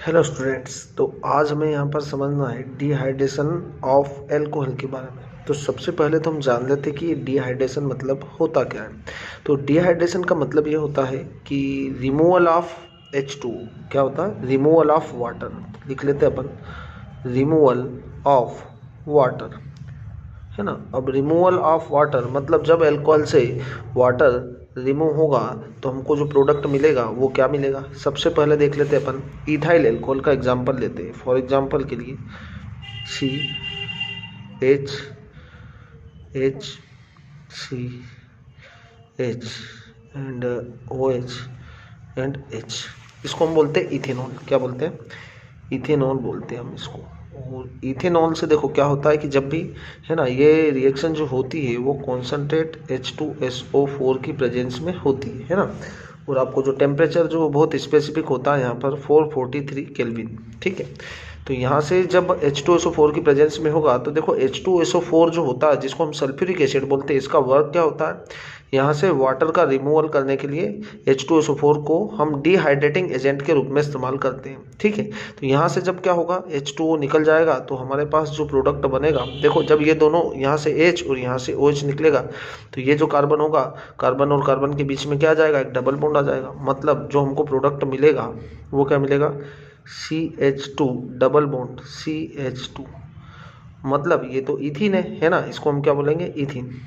Hello students. तो आज हमें यहाँ पर समझना है डिहाइड्रेशन ऑफ एल्कोहल के बारे में। तो सबसे पहले तो हम जान लेते हैं कि डिहाइड्रेशन मतलब होता क्या है। तो डिहाइड्रेशन का मतलब ये होता है कि रिमूवल ऑफ H2। क्या होता है? Removal of water. लिख लेते हैं अपन, रिमूवल ऑफ वाटर, है ना। अब रिमूवल ऑफ वाटर मतलब जब अल्कोहल से वाटर रिमूव होगा तो हमको जो प्रोडक्ट मिलेगा वो क्या मिलेगा। सबसे पहले देख लेते हैं अपन इथाइल अल्कोहल का एग्जांपल लेते हैं। फॉर एग्जांपल के लिए CH HCH and OH and H, इसको हम बोलते हैं इथेनॉल। क्या बोलते हैं? इथेनॉल बोलते हैं हम इसको। और इथेनॉल से देखो क्या होता है कि जब भी, है ना, ये रिएक्शन जो होती है वो कॉन्सेंट्रेट H2SO4 की प्रेजेंस में होती है ना। और आपको जो टेम्परेचर जो बहुत स्पेसिफिक होता है यहाँ पर 443 केल्विन, ठीक है। तो यहाँ से जब H2SO4 की प्रेजेंस में होगा तो देखो H2SO4 जो होता है जिसको हम सल्फ्यूरिक एसिड बोलते हैं, इसका वर्क क्या होता है, यहाँ से वाटर का रिमूवल करने के लिए H2SO4 को हम डिहाइड्रेटिंग एजेंट के रूप में इस्तेमाल करते हैं, ठीक है। तो यहाँ से जब क्या होगा, H2O निकल जाएगा तो हमारे पास जो प्रोडक्ट बनेगा, देखो जब ये दोनों यहाँ से H और यहाँ से OH निकलेगा तो ये जो कार्बन होगा, कार्बन और कार्बन के बीच में क्या आ जाएगा, एक डबल बॉन्ड आ जाएगा। मतलब जो हमको प्रोडक्ट मिलेगा वो क्या मिलेगा, CH2 डबल बॉन्ड CH2। मतलब ये तो इथीन है ना, इसको हम क्या बोलेंगे, इथीन।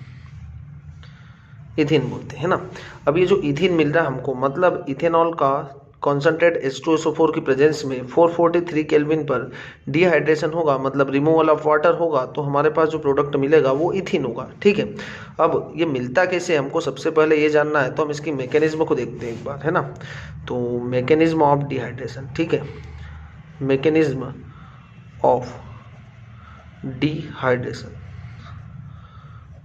इथीन बोलते हैं ना। अब ये जो इथीन मिल रहा है हमको, मतलब इथेनॉल का कॉन्सेंट्रेट H2SO4 की प्रेजेंस में 443 केल्विन पर डिहाइड्रेशन होगा, मतलब रिमूवल ऑफ वाटर होगा, तो हमारे पास जो प्रोडक्ट मिलेगा वो इथीन होगा, ठीक है। अब ये मिलता कैसे हमको सबसे पहले ये जानना है, तो हम इसकी मैकेनिज्म को देखते हैं एक बार, है ना। तो मैकेनिज्म ऑफ डिहाइड्रेशन, ठीक है, मैकेनिज्म ऑफ डिहाइड्रेशन।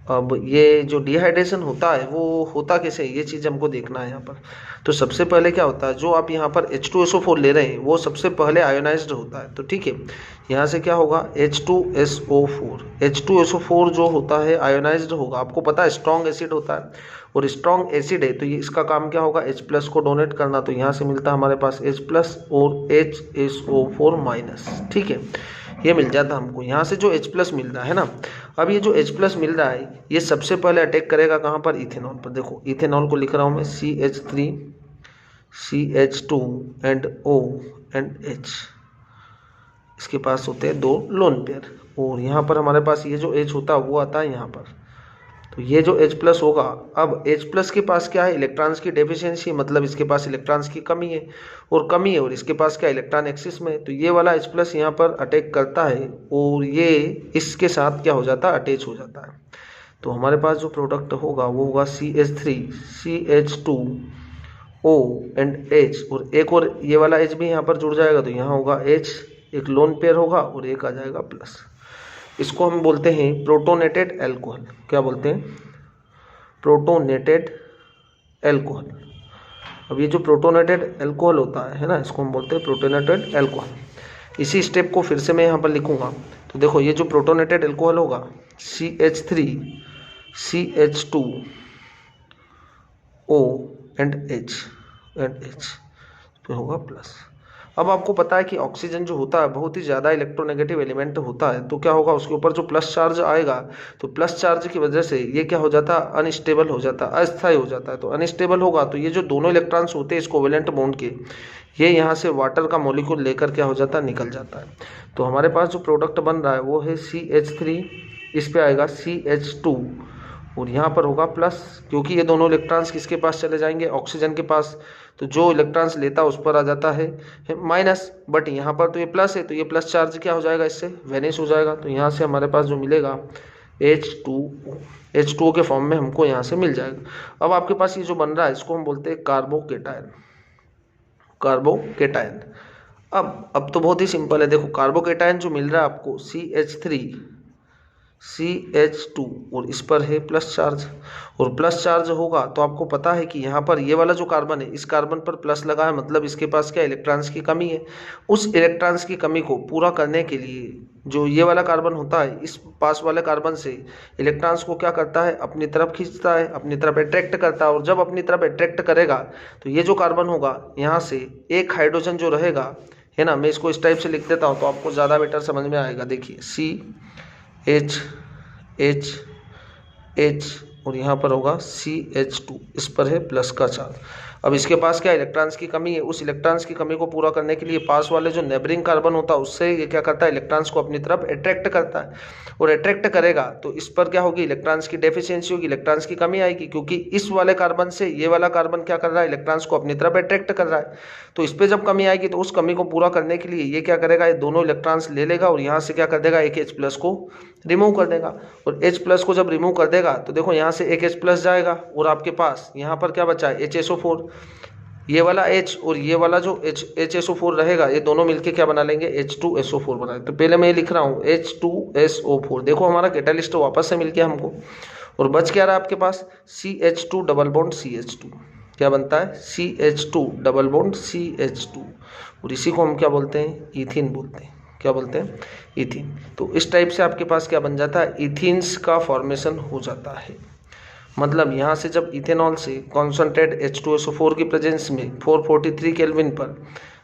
अब ये जो डिहाइड्रेशन होता है वो होता कैसे, ये चीज़ हमको देखना है यहाँ पर। तो सबसे पहले क्या होता है, जो आप यहाँ पर H2SO4 ले रहे हैं वो सबसे पहले आयोनाइज्ड होता है, तो ठीक है। यहाँ से क्या होगा, H2SO4 जो होता है आयोनाइज्ड होगा। आपको पता है स्ट्रॉन्ग एसिड होता है, और स्ट्रॉन्ग एसिड है तो ये इसका काम क्या होगा, H+ को डोनेट करना। तो यहाँ से मिलता है हमारे पास H+ और HSO4-, ठीक है। ये मिल जाता हमको यहाँ से जो H+ मिल रहा है ना। अब ये जो H+ मिल रहा है ये सबसे पहले अटैक करेगा कहाँ पर, इथेनॉल पर। देखो इथेनॉल को लिख रहा हूँ मैं CH3 CH2 and O and H, इसके पास होते हैं दो लोन पेयर, और यहाँ पर हमारे पास ये जो H होता है वो आता है यहाँ पर। तो ये जो H+ होगा, अब H+ के पास क्या है, इलेक्ट्रॉन्स की डेफिशिएंसी, मतलब इसके पास इलेक्ट्रॉन्स की कमी है, और इसके पास क्या, इलेक्ट्रॉन एक्सिस में। तो ये वाला H+ यहाँ पर अटैक करता है और ये इसके साथ क्या हो जाता है, अटैच हो जाता है। तो हमारे पास जो प्रोडक्ट होगा वो होगा CH3 CH2O एंड H, और ये वाला H भी यहाँ पर जुड़ जाएगा। तो यहाँ होगा H, एक लोन पेयर होगा और एक आ जाएगा प्लस। इसको हम बोलते हैं प्रोटोनेटेड एल्कोहल। क्या बोलते हैं, प्रोटोनेटेड एल्कोहल। अब ये जो प्रोटोनेटेड एल्कोहल होता है ना, इसको हम बोलते हैं प्रोटोनेटेड एल्कोहल। इसी स्टेप को फिर से मैं यहाँ पर लिखूंगा। तो देखो ये जो प्रोटोनेटेड एल्कोहल होगा CH3 CH2O एंड H तो होगा प्लस। अब आपको पता है कि ऑक्सीजन जो होता है बहुत ही ज़्यादा इलेक्ट्रोनेगेटिव एलिमेंट होता है, तो क्या होगा, उसके ऊपर जो प्लस चार्ज आएगा तो प्लस चार्ज की वजह से ये क्या हो जाता है, अनस्टेबल हो जाता है, अस्थायी हो जाता है। तो अनस्टेबल होगा तो ये जो दोनों इलेक्ट्रॉन्स होते हैं इस कोवेलेंट बॉन्ड के, ये यहाँ से वाटर का मॉलिक्यूल लेकर क्या हो जाता है, निकल जाता है। तो हमारे पास जो प्रोडक्ट बन रहा है वो है CH3, इस पर आएगा CH2 और यहाँ पर होगा प्लस, क्योंकि ये दोनों इलेक्ट्रॉन्स किसके पास चले जाएंगे, ऑक्सीजन के पास। तो जो इलेक्ट्रॉन्स लेता है उस पर आ जाता है माइनस, बट यहाँ पर तो ये प्लस है तो ये प्लस चार्ज क्या हो जाएगा, इससे वेनिश हो जाएगा। तो यहाँ से हमारे पास जो मिलेगा H2O के फॉर्म में हमको यहाँ से मिल जाएगा। अब आपके पास ये जो बन रहा है इसको हम बोलते हैं कार्बोकेटायन। कार्बोकेटायन अब तो बहुत ही सिंपल है। देखो कार्बोकेटायन जो मिल रहा है आपको CH3 CH2 और इस पर है प्लस चार्ज, और प्लस चार्ज होगा तो आपको पता है कि यहाँ पर ये वाला जो कार्बन है इस कार्बन पर प्लस लगा है, मतलब इसके पास क्या, इलेक्ट्रॉन्स की कमी है। उस इलेक्ट्रॉन्स की कमी को पूरा करने के लिए जो ये वाला कार्बन होता है इस पास वाले कार्बन से इलेक्ट्रॉन्स को क्या करता है, अपनी तरफ खींचता है, अपनी तरफ अट्रैक्ट करता है। और जब अपनी तरफ अट्रैक्ट करेगा तो ये जो कार्बन होगा यहाँ से एक हाइड्रोजन जो रहेगा है ना। मैं इसको इस टाइप से लिख देता हूँ तो आपको ज़्यादा बेटर समझ में आएगा। देखिए CH और यहाँ पर होगा CH2, इस पर है प्लस का चार्ज। अब इसके पास क्या इलेक्ट्रॉन्स की कमी है, उस इलेक्ट्रॉन्स की कमी को पूरा करने के लिए पास वाले जो नेबरिंग कार्बन होता है उससे ये क्या करता है, इलेक्ट्रॉन्स को अपनी तरफ अट्रैक्ट करता है, और अट्रैक्ट करेगा तो इस पर क्या होगी, इलेक्ट्रॉन्स की डेफिशिएंसी होगी, इलेक्ट्रॉन्स की कमी आएगी, क्योंकि इस वाले कार्बन से ये वाला कार्बन क्या कर रहा है, इलेक्ट्रॉन्स को अपनी तरफ अट्रैक्ट कर रहा है। तो इस पर जब कमी आएगी तो उस कमी को पूरा करने के लिए ये क्या करेगा, ये दोनों इलेक्ट्रॉन्स ले लेगा और यहाँ से क्या कर देगा, एक H+ को रिमूव कर देगा। और H+ को जब रिमूव कर देगा तो देखो यहाँ से एक H+ जाएगा और आपके पास यहाँ पर क्या बचा है, HSO4। ये वाला H और ये वाला जो HSO4 रहेगा, ये दोनों मिलके क्या बना लेंगे, H2SO4 बना। तो पहले मैं ये लिख रहा हूँ H2SO4। देखो हमारा कैटालिस्ट वापस से मिल गया हमको, और बच क्या रहा आपके पास, CH2 डबल बॉन्ड CH2। क्या बनता है, CH2 डबल बॉन्ड CH2, और इसी को हम क्या बोलते हैं, ईथीन बोलते हैं। क्या बोलते हैं, ईथीन। तो इस टाइप से आपके पास क्या बन जाता है, इथीन्स का फॉर्मेशन हो जाता है। मतलब यहाँ से जब इथेनॉल से कॉन्सनट्रेट H2SO4 की प्रेजेंस में 443 केल्विन पर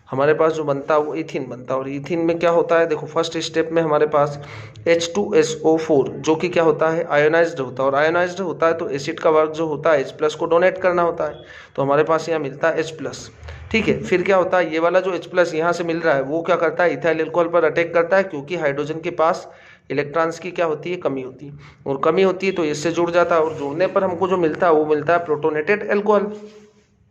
हमारे पास जो बनता है वो इथिन बनता है। और इथिन में क्या होता है, देखो फर्स्ट स्टेप में हमारे पास H2SO4 जो कि क्या होता है, आयोनाइज्ड होता है, और आयोनाइज्ड होता है तो एसिड का वर्क जो होता है H+ को डोनेट करना होता है, तो हमारे पास यहाँ मिलता है H+। ठीक है, फिर क्या होता है, ये वाला जो H+ यहाँ से मिल रहा है वो क्या करता है, इथाइल अल्कोहल पर अटैक करता है, क्योंकि हाइड्रोजन के पास इलेक्ट्रॉन्स की क्या होती है, कमी होती है, और कमी होती है तो इससे जुड़ जाता है, और जुड़ने पर हमको जो मिलता है वो मिलता है प्रोटोनेटेड अल्कोहल।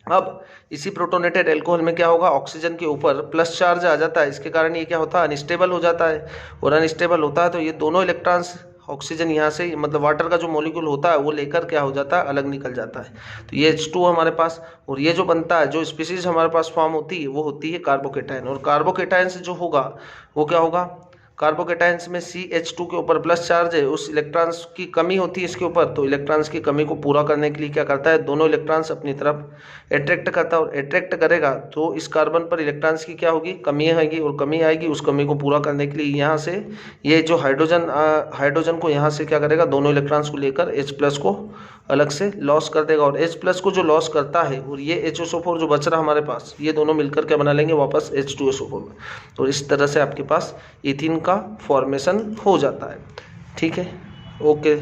अब इसी प्रोटोनेटेड अल्कोहल में क्या होगा, ऑक्सीजन के ऊपर प्लस चार्ज आ जाता है, इसके कारण ये क्या होता है, अनस्टेबल हो जाता है, और अनस्टेबल होता है तो ये दोनों इलेक्ट्रॉन्स ऑक्सीजन यहाँ से मतलब वाटर का जो मॉलिक्यूल होता है वो लेकर क्या हो जाता है, अलग निकल जाता है। तो ये H2 हमारे पास, और ये जो बनता है, जो स्पीसीज हमारे पास फॉर्म होती है वो होती है कार्बोकेटाइन, और कार्बोकेटाइन से जो होगा वो क्या होगा, कार्बोकेटाइंस में CH2 के ऊपर प्लस चार्ज है, उस इलेक्ट्रॉन्स की कमी होती है इसके ऊपर, तो इलेक्ट्रॉन्स की कमी को पूरा करने के लिए क्या करता है, दोनों इलेक्ट्रॉन्स अपनी तरफ अट्रैक्ट करता है, और अट्रैक्ट करेगा तो इस कार्बन पर इलेक्ट्रॉन्स की क्या होगी, कमी आएगी, और कमी आएगी, उस कमी को पूरा करने के लिए यहाँ से ये जो हाइड्रोजन को यहाँ से क्या करेगा, दोनों इलेक्ट्रॉन्स को लेकर H+ को अलग से लॉस कर देगा, और H+ को जो लॉस करता है और ये HSO4 जो बच रहा हमारे पास, ये दोनों मिलकर क्या बना लेंगे वापस H2SO4 में। तो इस तरह से आपके पास इथिन का फॉर्मेशन हो जाता है। ठीक है, ओके।